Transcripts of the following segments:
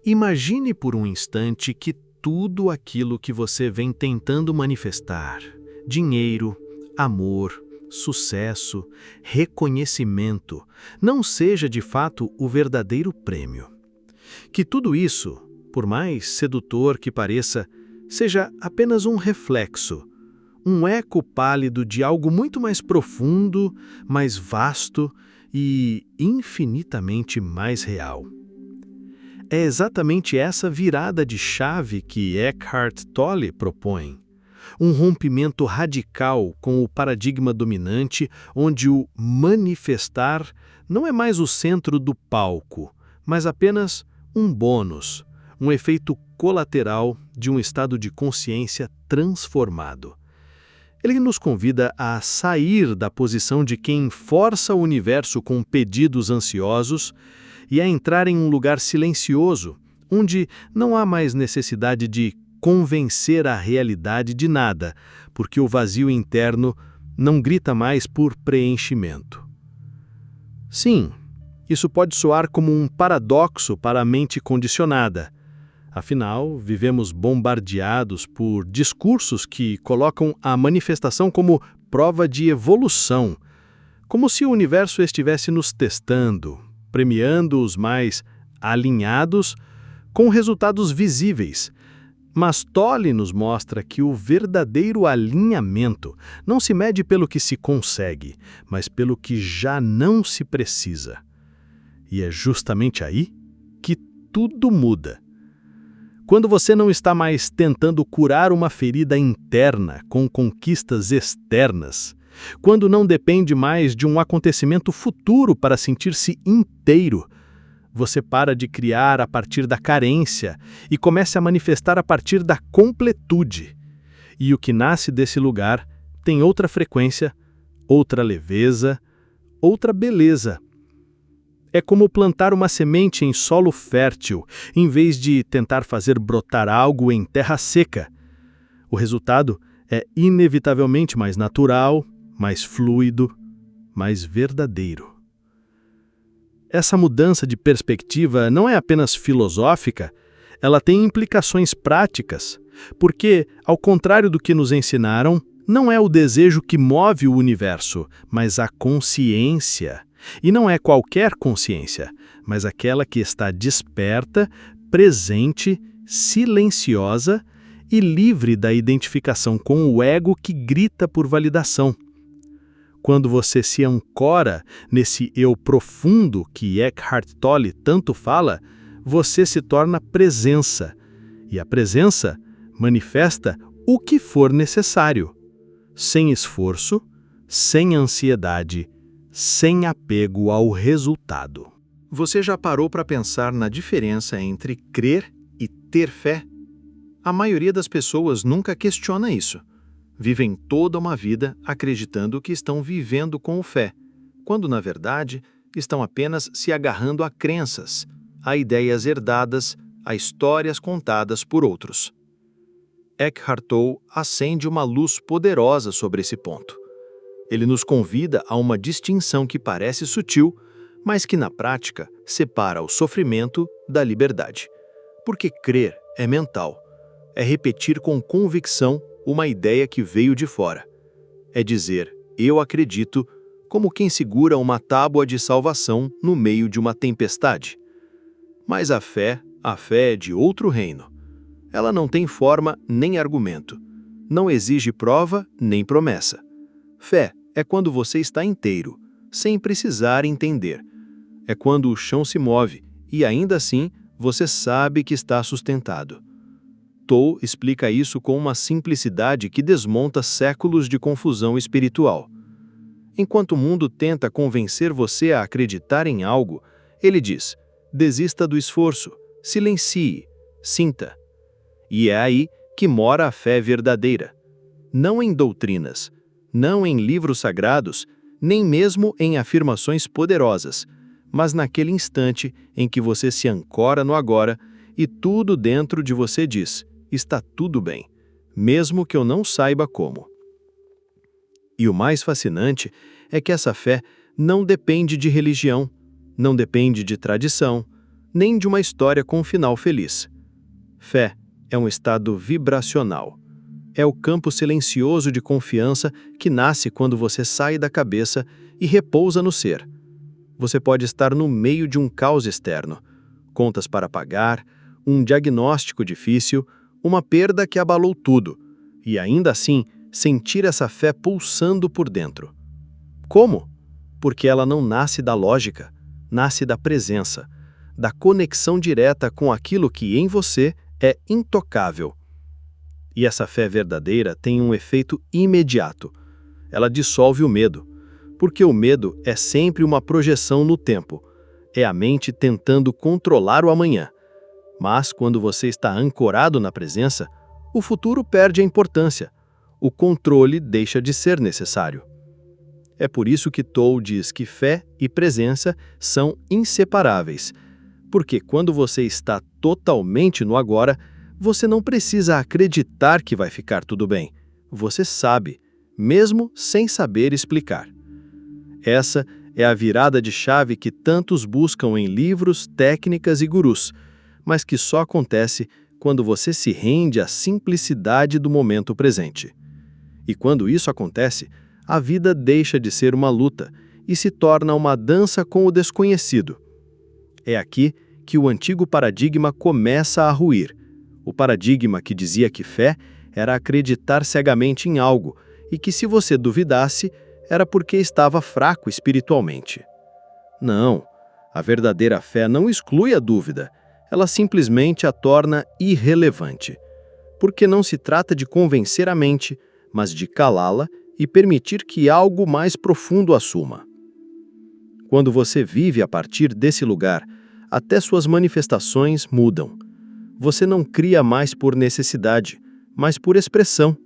Imagine por um instante que tudo aquilo que você vem tentando manifestar, dinheiro, amor, sucesso, reconhecimento, não seja de fato o verdadeiro prêmio. Que tudo isso, por mais sedutor que pareça, seja apenas um reflexo, um eco pálido de algo muito mais profundo, mais vasto e infinitamente mais real. É exatamente essa virada de chave que Eckhart Tolle propõe. Um rompimento radical com o paradigma dominante, onde o manifestar não é mais o centro do palco, mas apenas um bônus, um efeito colateral de um estado de consciência transformado. Ele nos convida a sair da posição de quem força o universo com pedidos ansiosos e a entrar em um lugar silencioso, onde não há mais necessidade de convencer a realidade de nada, porque o vazio interno não grita mais por preenchimento. Sim, isso pode soar como um paradoxo para a mente condicionada. Afinal, vivemos bombardeados por discursos que colocam a manifestação como prova de evolução, como se o universo estivesse nos testando, premiando os mais alinhados com resultados visíveis. Mas Tolle nos mostra que o verdadeiro alinhamento não se mede pelo que se consegue, mas pelo que já não se precisa. E é justamente aí que tudo muda. Quando você não está mais tentando curar uma ferida interna com conquistas externas, quando não depende mais de um acontecimento futuro para sentir-se inteiro, você para de criar a partir da carência e começa a manifestar a partir da completude. E o que nasce desse lugar tem outra frequência, outra leveza, outra beleza. É como plantar uma semente em solo fértil, em vez de tentar fazer brotar algo em terra seca. O resultado é inevitavelmente mais natural, mais fluido, mais verdadeiro. Essa mudança de perspectiva não é apenas filosófica, ela tem implicações práticas, porque, ao contrário do que nos ensinaram, não é o desejo que move o universo, mas a consciência. E não é qualquer consciência, mas aquela que está desperta, presente, silenciosa e livre da identificação com o ego que grita por validação. Quando você se ancora nesse eu profundo que Eckhart Tolle tanto fala, você se torna presença. E a presença manifesta o que for necessário, sem esforço, sem ansiedade, sem apego ao resultado. Você já parou para pensar na diferença entre crer e ter fé? A maioria das pessoas nunca questiona isso. Vivem toda uma vida acreditando que estão vivendo com fé, quando, na verdade, estão apenas se agarrando a crenças, a ideias herdadas, a histórias contadas por outros. Eckhart Tolle acende uma luz poderosa sobre esse ponto. Ele nos convida a uma distinção que parece sutil, mas que, na prática, separa o sofrimento da liberdade. Porque crer é mental, é repetir com convicção uma ideia que veio de fora. É dizer, eu acredito, como quem segura uma tábua de salvação no meio de uma tempestade. Mas a fé é de outro reino. Ela não tem forma nem argumento. Não exige prova nem promessa. Fé é quando você está inteiro, sem precisar entender. É quando o chão se move e, ainda assim, você sabe que está sustentado. Tolle explica isso com uma simplicidade que desmonta séculos de confusão espiritual. Enquanto o mundo tenta convencer você a acreditar em algo, ele diz, desista do esforço, silencie, sinta. E é aí que mora a fé verdadeira. Não em doutrinas, não em livros sagrados, nem mesmo em afirmações poderosas, mas naquele instante em que você se ancora no agora e tudo dentro de você diz, está tudo bem, mesmo que eu não saiba como. E o mais fascinante é que essa fé não depende de religião, não depende de tradição, nem de uma história com um final feliz. Fé é um estado vibracional. É o campo silencioso de confiança que nasce quando você sai da cabeça e repousa no ser. Você pode estar no meio de um caos externo, contas para pagar, um diagnóstico difícil, uma perda que abalou tudo, e ainda assim sentir essa fé pulsando por dentro. Como? Porque ela não nasce da lógica, nasce da presença, da conexão direta com aquilo que em você é intocável. E essa fé verdadeira tem um efeito imediato. Ela dissolve o medo, porque o medo é sempre uma projeção no tempo. É a mente tentando controlar o amanhã. Mas quando você está ancorado na presença, o futuro perde a importância. O controle deixa de ser necessário. É por isso que Tolle diz que fé e presença são inseparáveis. Porque quando você está totalmente no agora, você não precisa acreditar que vai ficar tudo bem. Você sabe, mesmo sem saber explicar. Essa é a virada de chave que tantos buscam em livros, técnicas e gurus, mas que só acontece quando você se rende à simplicidade do momento presente. E quando isso acontece, a vida deixa de ser uma luta e se torna uma dança com o desconhecido. É aqui que o antigo paradigma começa a ruir. O paradigma que dizia que fé era acreditar cegamente em algo e que se você duvidasse, era porque estava fraco espiritualmente. Não, a verdadeira fé não exclui a dúvida, ela simplesmente a torna irrelevante. Porque não se trata de convencer a mente, mas de calá-la e permitir que algo mais profundo assuma. Quando você vive a partir desse lugar, até suas manifestações mudam. Você não cria mais por necessidade, mas por expressão.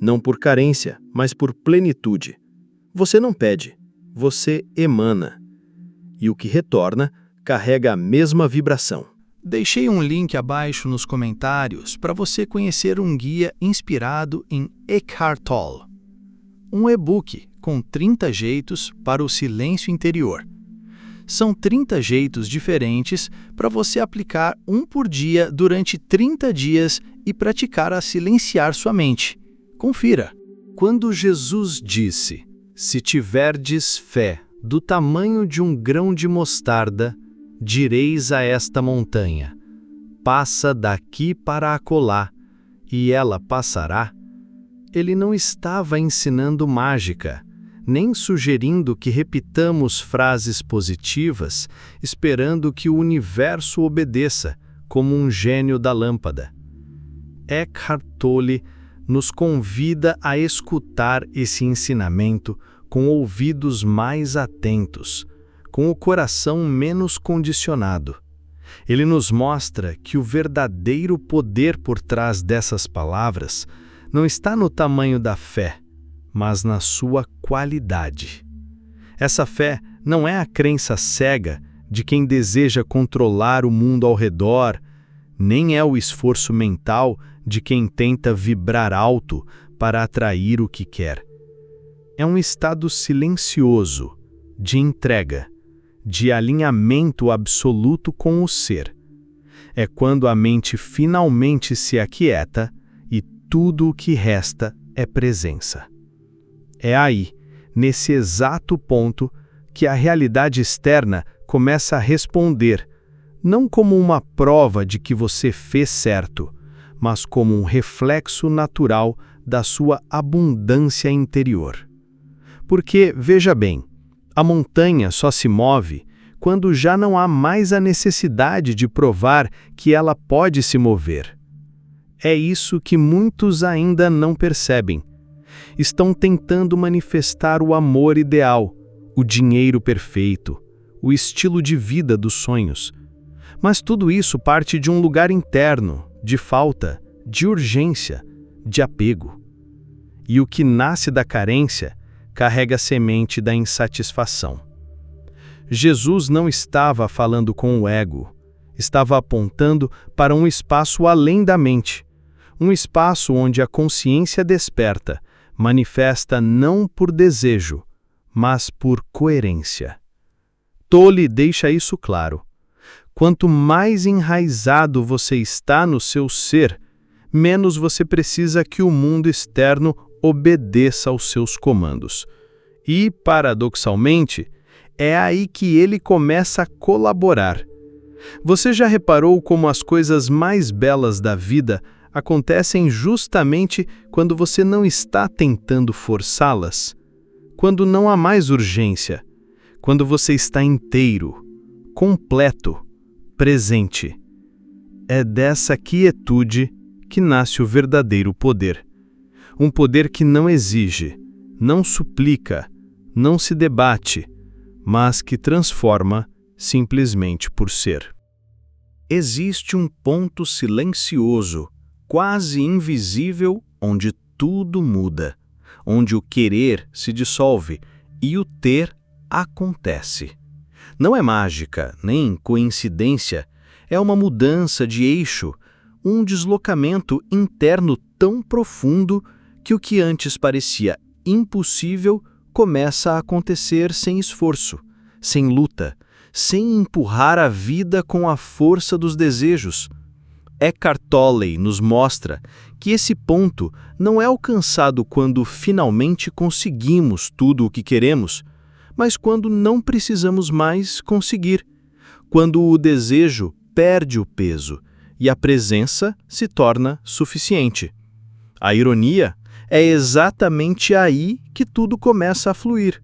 Não por carência, mas por plenitude. Você não pede, você emana. E o que retorna carrega a mesma vibração. Deixei um link abaixo nos comentários para você conhecer um guia inspirado em Eckhart Tolle. Um e-book com 30 jeitos para o silêncio interior. São 30 jeitos diferentes para você aplicar um por dia durante 30 dias e praticar a silenciar sua mente. Confira. Quando Jesus disse, se tiverdes fé do tamanho de um grão de mostarda, direis a esta montanha, passa daqui para acolá, e ela passará. Ele não estava ensinando mágica, nem sugerindo que repitamos frases positivas, esperando que o universo obedeça, como um gênio da lâmpada. Eckhart Tolle nos convida a escutar esse ensinamento com ouvidos mais atentos, com o coração menos condicionado. Ele nos mostra que o verdadeiro poder por trás dessas palavras não está no tamanho da fé, mas na sua qualidade. Essa fé não é a crença cega de quem deseja controlar o mundo ao redor, nem é o esforço mental de quem tenta vibrar alto para atrair o que quer. É um estado silencioso, de entrega, de alinhamento absoluto com o ser. É quando a mente finalmente se aquieta e tudo o que resta é presença. É aí, nesse exato ponto, que a realidade externa começa a responder, não como uma prova de que você fez certo, mas como um reflexo natural da sua abundância interior. Porque, veja bem, a montanha só se move quando já não há mais a necessidade de provar que ela pode se mover. É isso que muitos ainda não percebem. Estão tentando manifestar o amor ideal, o dinheiro perfeito, o estilo de vida dos sonhos. Mas tudo isso parte de um lugar interno, de falta, de urgência, de apego. E o que nasce da carência carrega a semente da insatisfação. Jesus não estava falando com o ego, estava apontando para um espaço além da mente, um espaço onde a consciência desperta, manifesta não por desejo, mas por coerência. Tolle deixa isso claro. Quanto mais enraizado você está no seu ser, menos você precisa que o mundo externo obedeça aos seus comandos. E, paradoxalmente, é aí que ele começa a colaborar. Você já reparou como as coisas mais belas da vida acontecem justamente quando você não está tentando forçá-las? Quando não há mais urgência, quando você está inteiro, completo, presente. É dessa quietude que nasce o verdadeiro poder. Um poder que não exige, não suplica, não se debate, mas que transforma simplesmente por ser. Existe um ponto silencioso, quase invisível, onde tudo muda, onde o querer se dissolve e o ter acontece. Não é mágica, nem coincidência, é uma mudança de eixo, um deslocamento interno tão profundo que o que antes parecia impossível começa a acontecer sem esforço, sem luta, sem empurrar a vida com a força dos desejos. Eckhart Tolle nos mostra que esse ponto não é alcançado quando finalmente conseguimos tudo o que queremos, mas quando não precisamos mais conseguir, quando o desejo perde o peso e a presença se torna suficiente. A ironia é exatamente aí que tudo começa a fluir.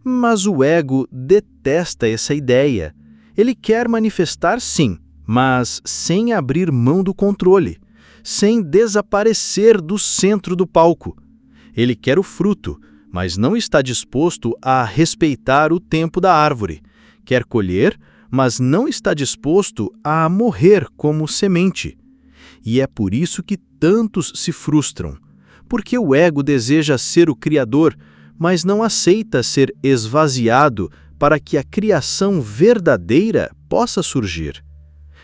Mas o ego detesta essa ideia. Ele quer manifestar sim, mas sem abrir mão do controle, sem desaparecer do centro do palco. Ele quer o fruto, mas não está disposto a respeitar o tempo da árvore. Quer colher, mas não está disposto a morrer como semente. E é por isso que tantos se frustram, porque o ego deseja ser o criador, mas não aceita ser esvaziado para que a criação verdadeira possa surgir.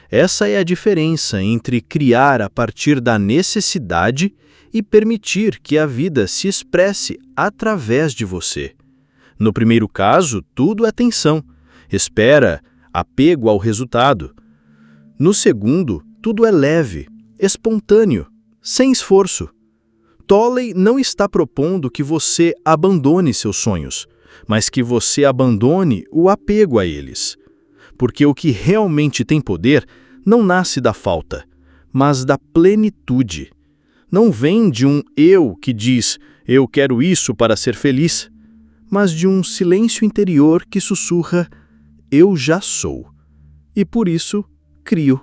Essa é a diferença entre criar a partir da necessidade e permitir que a vida se expresse através de você. No primeiro caso, tudo é tensão, espera, apego ao resultado. No segundo, tudo é leve, espontâneo, sem esforço. Tolle não está propondo que você abandone seus sonhos, mas que você abandone o apego a eles. Porque o que realmente tem poder não nasce da falta, mas da plenitude. Não vem de um eu que diz, eu quero isso para ser feliz, mas de um silêncio interior que sussurra, eu já sou. E por isso, crio.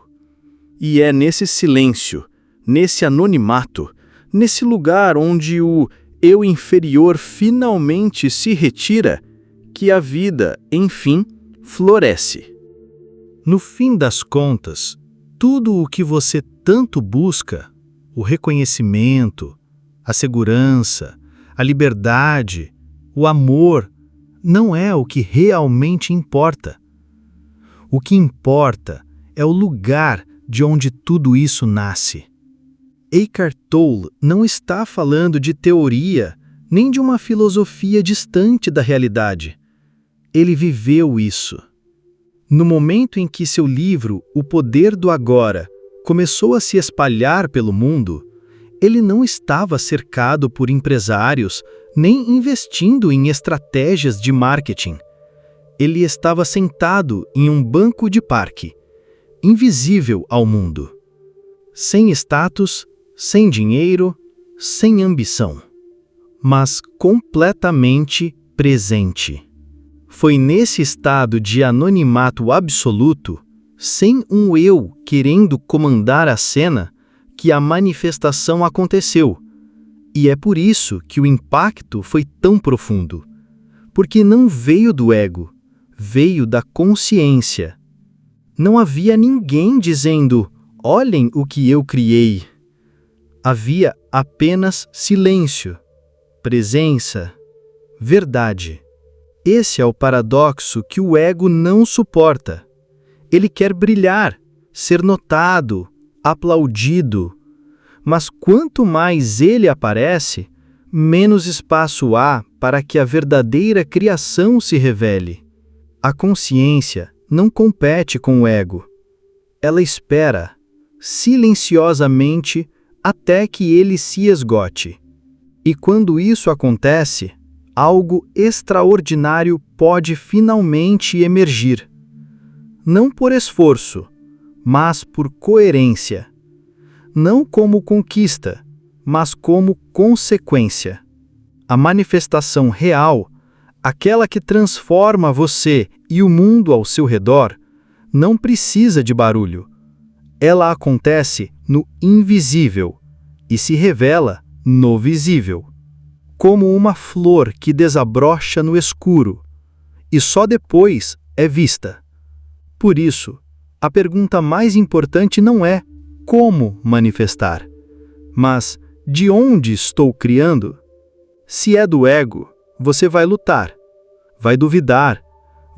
E é nesse silêncio, nesse anonimato, nesse lugar onde o eu inferior finalmente se retira, que a vida, enfim, floresce. No fim das contas, tudo o que você tanto busca, o reconhecimento, a segurança, a liberdade, o amor, não é o que realmente importa. O que importa é o lugar de onde tudo isso nasce. Eckhart Tolle não está falando de teoria, nem de uma filosofia distante da realidade. Ele viveu isso. No momento em que seu livro, O Poder do Agora, começou a se espalhar pelo mundo, ele não estava cercado por empresários, nem investindo em estratégias de marketing. Ele estava sentado em um banco de parque, invisível ao mundo. Sem status, sem dinheiro, sem ambição, mas completamente presente. Foi nesse estado de anonimato absoluto, sem um eu querendo comandar a cena, que a manifestação aconteceu. E é por isso que o impacto foi tão profundo. Porque não veio do ego, veio da consciência. Não havia ninguém dizendo, olhem o que eu criei. Havia apenas silêncio, presença, verdade. Esse é o paradoxo que o ego não suporta. Ele quer brilhar, ser notado, aplaudido. Mas quanto mais ele aparece, menos espaço há para que a verdadeira criação se revele. A consciência não compete com o ego, Ela espera, silenciosamente, até que ele se esgote. E quando isso acontece, algo extraordinário pode finalmente emergir. Não por esforço, mas por coerência. Não como conquista, mas como consequência. A manifestação real, aquela que transforma você e o mundo ao seu redor, não precisa de barulho. Ela acontece no invisível e se revela no visível, como uma flor que desabrocha no escuro e só depois é vista. Por isso, a pergunta mais importante não é como manifestar, mas de onde estou criando? Se é do ego, você vai lutar, vai duvidar,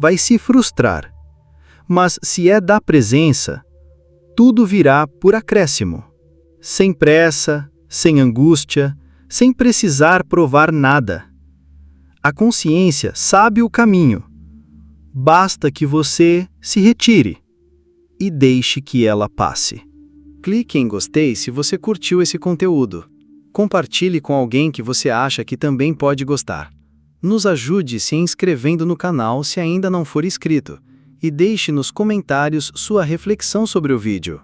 vai se frustrar. Mas se é da presença, tudo virá por acréscimo. Sem pressa, sem angústia, sem precisar provar nada. A consciência sabe o caminho. Basta que você se retire e deixe que ela passe. Clique em gostei se você curtiu esse conteúdo. Compartilhe com alguém que você acha que também pode gostar. Nos ajude se inscrevendo no canal se ainda não for inscrito. E deixe nos comentários sua reflexão sobre o vídeo.